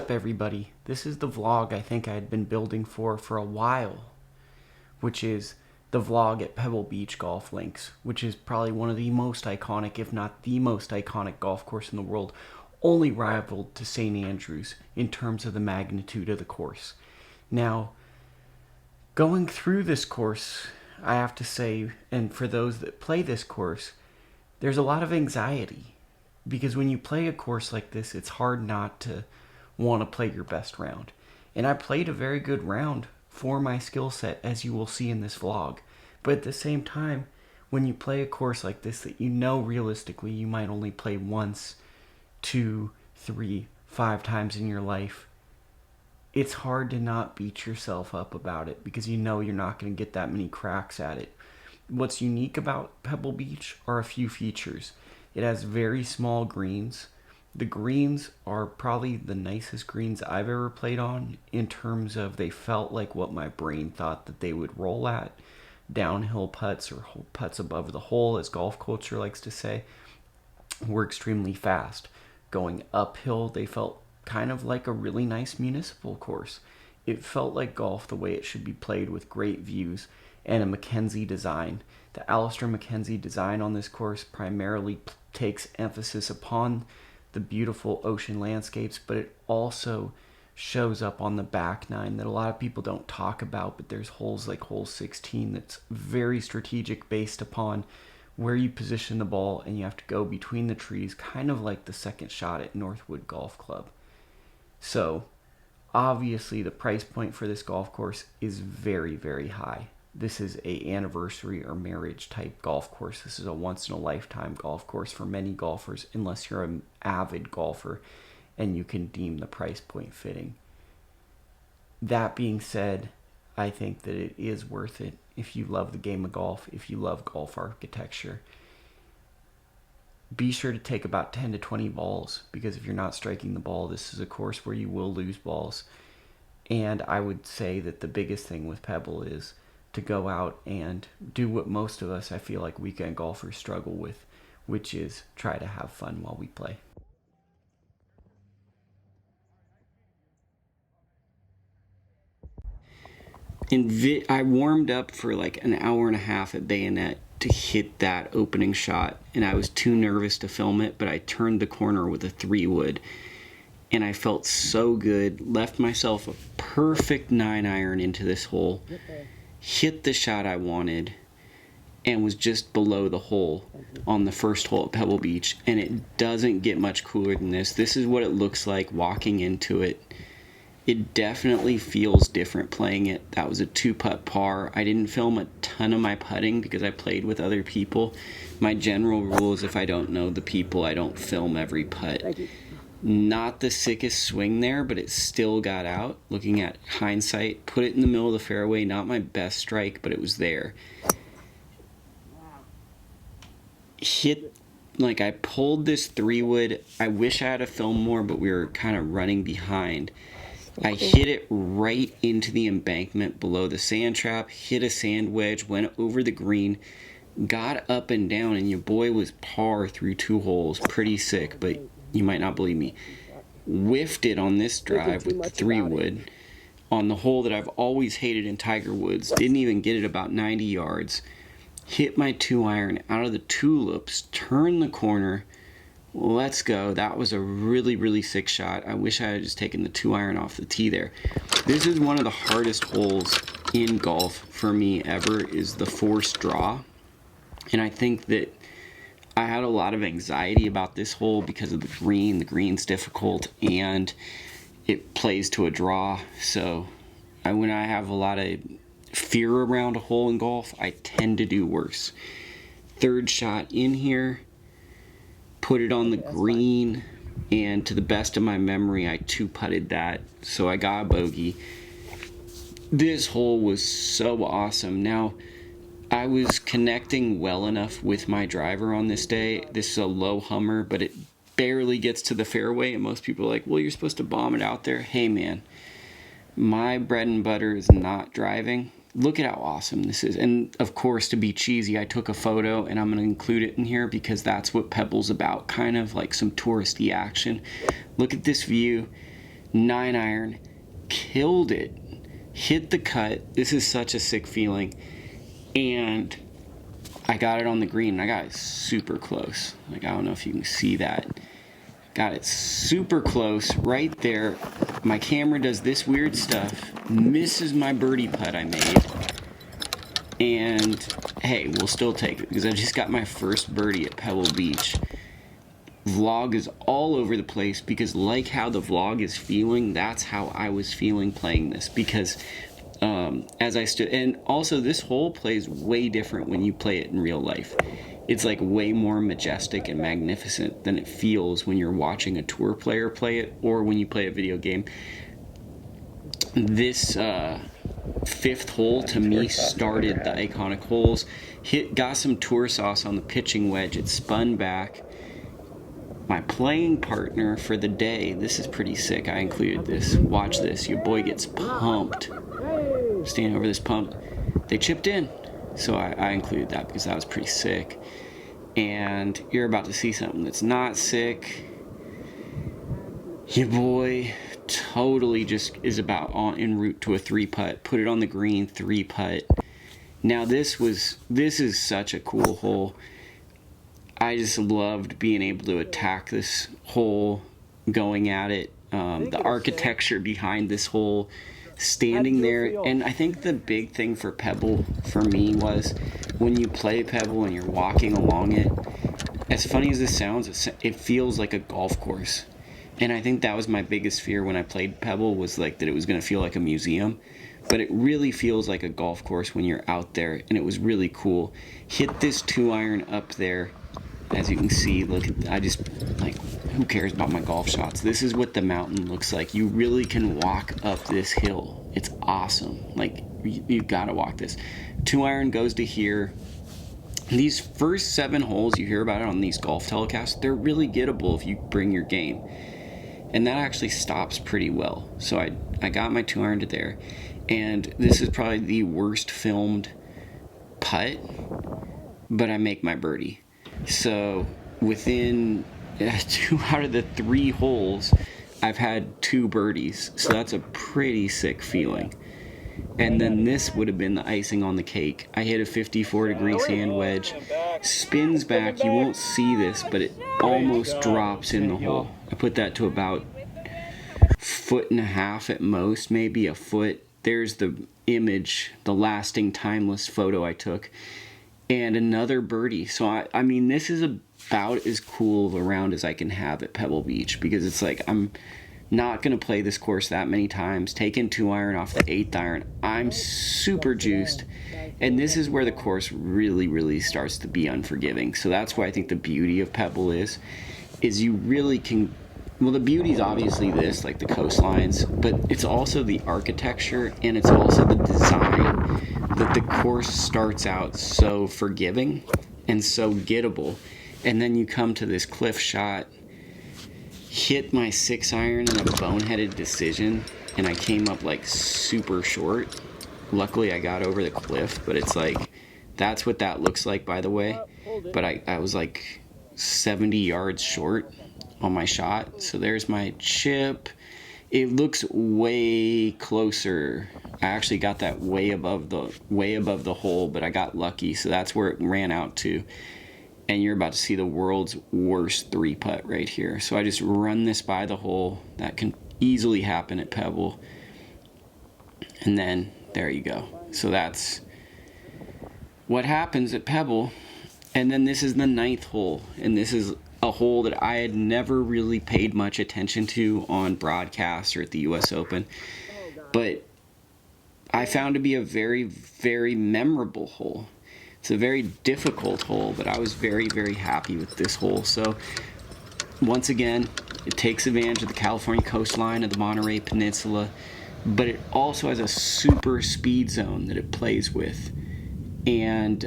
up, everybody? This is the vlog I think I had been building for a while, which is the vlog at Pebble Beach Golf Links, which is probably one of the most iconic, if not the most iconic golf course in the world, only rivaled to St. Andrews in terms of the magnitude of the course. Now, going through this course, I have to say, and for those that play this course, there's a lot of anxiety, because when you play a course like this, it's hard not to want to play your best round. And I played a very good round for my skill set, as you will see in this vlog. But at the same time, when you play a course like this that you know realistically you might only play once, 2, 3, 5 times in your life, it's hard to not beat yourself up about it, because you know you're not going to get that many cracks at it. What's unique about Pebble Beach are a few features. It has very small greens. The greens are probably the nicest greens I've ever played on, in terms of they felt like what my brain thought that they would roll at. Downhill putts, or putts above the hole, as golf culture likes to say, were extremely fast. Going uphill, they felt kind of like a really nice municipal course. It felt like golf the way it should be played, with great views and a Mackenzie design. The Alistair Mackenzie design on this course primarily takes emphasis upon the beautiful ocean landscapes, but it also shows up on the back nine that a lot of people don't talk about. But there's holes like hole 16 that's very strategic, based upon where you position the ball, and you have to go between the trees, kind of like the second shot at Northwood Golf Club. So obviously the price point for this golf course is very, very high. This is a anniversary or marriage type golf course. This is a once in a lifetime golf course for many golfers, unless you're an avid golfer and you can deem the price point fitting. That being said, I think that it is worth it if you love the game of golf, if you love golf architecture. Be sure to take about 10 to 20 balls, because if you're not striking the ball, this is a course where you will lose balls. And I would say that the biggest thing with Pebble is to go out and do what most of us, I feel like, weekend golfers struggle with, which is try to have fun while we play. I warmed up for like an hour and a half at Bayonet to hit that opening shot, and I was too nervous to film it, but I turned the corner with a 3-wood, and I felt so good. Left myself a perfect 9-iron into this hole, hit the shot I wanted, and was just below the hole on the first hole at Pebble Beach. And it doesn't get much cooler than this. This is what it looks like walking into it. It definitely feels different playing it. That was a 2-putt par. I didn't film a ton of my putting because I played with other people. My general rule is, if I don't know the people, I don't film every putt. Not the sickest swing there, but it still got out. Looking at hindsight, put it in the middle of the fairway. Not my best strike, but it was there. Hit, like, I pulled this 3-wood. I wish I had to film more, but we were kind of running behind. I hit it right into the embankment below the sand trap, hit a sand wedge, went over the green, got up and down, and your boy was par through 2 holes. Pretty sick, but you might not believe me. Whiffed it on this drive with the 3-wood on the hole that I've always hated in Tiger Woods. Didn't even get it about 90 yards. Hit my 2-iron out of the tulips, turned the corner. Let's go. That was a really, really sick shot. I wish I had just taken the 2-iron off the tee there. This is one of the hardest holes in golf for me ever, is the forced draw. And I think that I had a lot of anxiety about this hole because of the green. The green's difficult and it plays to a draw. So when I have a lot of fear around a hole in golf, I tend to do worse. Third shot in here, put it on the green, and to the best of my memory, I 2-putted that, so I got a bogey. This hole was so awesome. Now, I was connecting well enough with my driver on this day. This is a low Hummer, but it barely gets to the fairway, and most people are like, well, you're supposed to bomb it out there. Hey, man, my bread and butter is not driving. Look at how awesome this is. And of course, to be cheesy, I took a photo, and I'm going to include it in here because that's what Pebble's about, kind of like some touristy action. Look at this view. 9 iron, killed it, hit the cut. This is such a sick feeling. And I got it on the green, and I got it super close. Like, I don't know if you can see that. Got it super close right there. My camera does this weird stuff, misses my birdie putt I made. And hey, we'll still take it because I just got my first birdie at Pebble Beach. Vlog is all over the place because, like how the vlog is feeling, that's how I was feeling playing this. Because as I stood, and also this hole plays way different when you play it in real life. It's like way more majestic and magnificent than it feels when you're watching a tour player play it or when you play a video game. This fifth hole to me started the iconic holes. Got some tour sauce on the pitching wedge. It spun back. My playing partner for the day, this is pretty sick. I included this. Watch this. Your boy gets pumped. Standing over this pump. They chipped in. So I included that because that was pretty sick. And you're about to see something that's not sick. Your boy totally just is about en route to a 3-putt. Put it on the green, 3-putt. Now this is such a cool hole. I just loved being able to attack this hole, going at it. The architecture behind this hole, standing there. And I think the big thing for Pebble for me was when you play Pebble and you're walking along it, as funny as this sounds, it feels like a golf course. And I think that was my biggest fear when I played Pebble, was like that it was going to feel like a museum. But it really feels like a golf course when you're out there, and it was really cool. Hit this 2-iron up there. As you can see, look at, I just, like, who cares about my golf shots? This is what the mountain looks like. You really can walk up this hill. It's awesome. Like, you gotta walk this. 2-iron goes to here. These first 7 holes you hear about it on these golf telecasts, they're really gettable if you bring your game. And that actually stops pretty well. So I got my 2-iron to there. And this is probably the worst filmed putt, but I make my birdie. So within 2 out of the 3 holes, I've had 2 birdies. So that's a pretty sick feeling. And then this would have been the icing on the cake. I hit a 54-degree sand wedge, spins back. You won't see this, but it almost drops in the hole. I put that to about 1.5 feet at most, maybe a foot. There's the image, the lasting, timeless photo I took. And another birdie. So I mean, this is about as cool around as I can have at Pebble Beach, because it's like I'm not going to play this course that many times. Taking 2-iron off the 8th iron, I'm super juiced. And this is where the course really, really starts to be unforgiving. So that's why I think the beauty of Pebble is you really can, well, the beauty is obviously this, like the coastlines, but it's also the architecture, and it's also the design, that the course starts out so forgiving and so gettable. And then you come to this cliff shot, hit my 6-iron in a boneheaded decision, and I came up like super short. Luckily I got over the cliff, but it's like, that's what that looks like, by the way. But I was like 70 yards short on my shot. So there's my chip. It looks way closer. I actually got that way above the hole, but I got lucky. So that's where it ran out to. And you're about to see the world's worst 3-putt right here. So I just run this by the hole. That can easily happen at Pebble. And then there you go. So that's what happens at Pebble. And then this is the 9th hole. And this is a hole that I had never really paid much attention to on broadcast or at the US Open. But I found to be a very, very memorable hole. It's a very difficult hole, but I was very, very happy with this hole. So once again, it takes advantage of the California coastline of the Monterey Peninsula, but it also has a super speed zone that it plays with. And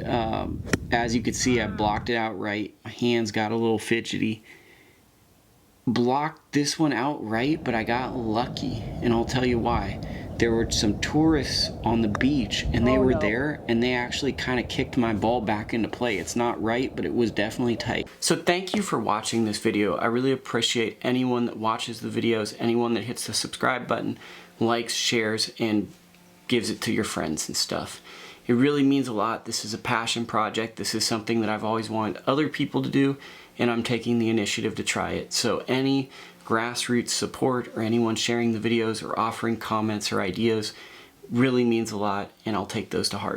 as you can see, I blocked it out right. My hands got a little fidgety. Blocked this one out right, but I got lucky, and I'll tell you why. there were some tourists on the beach, and they were there, and they actually kind of kicked my ball back into play. It's not right, but it was definitely tight. So thank you for watching this video. I really appreciate anyone that watches the videos, anyone that hits the subscribe button, likes, shares, and gives it to your friends and stuff. It really means a lot. This is a passion project. This is something that I've always wanted other people to do, and I'm taking the initiative to try it. So any grassroots support or anyone sharing the videos or offering comments or ideas really means a lot, and I'll take those to heart.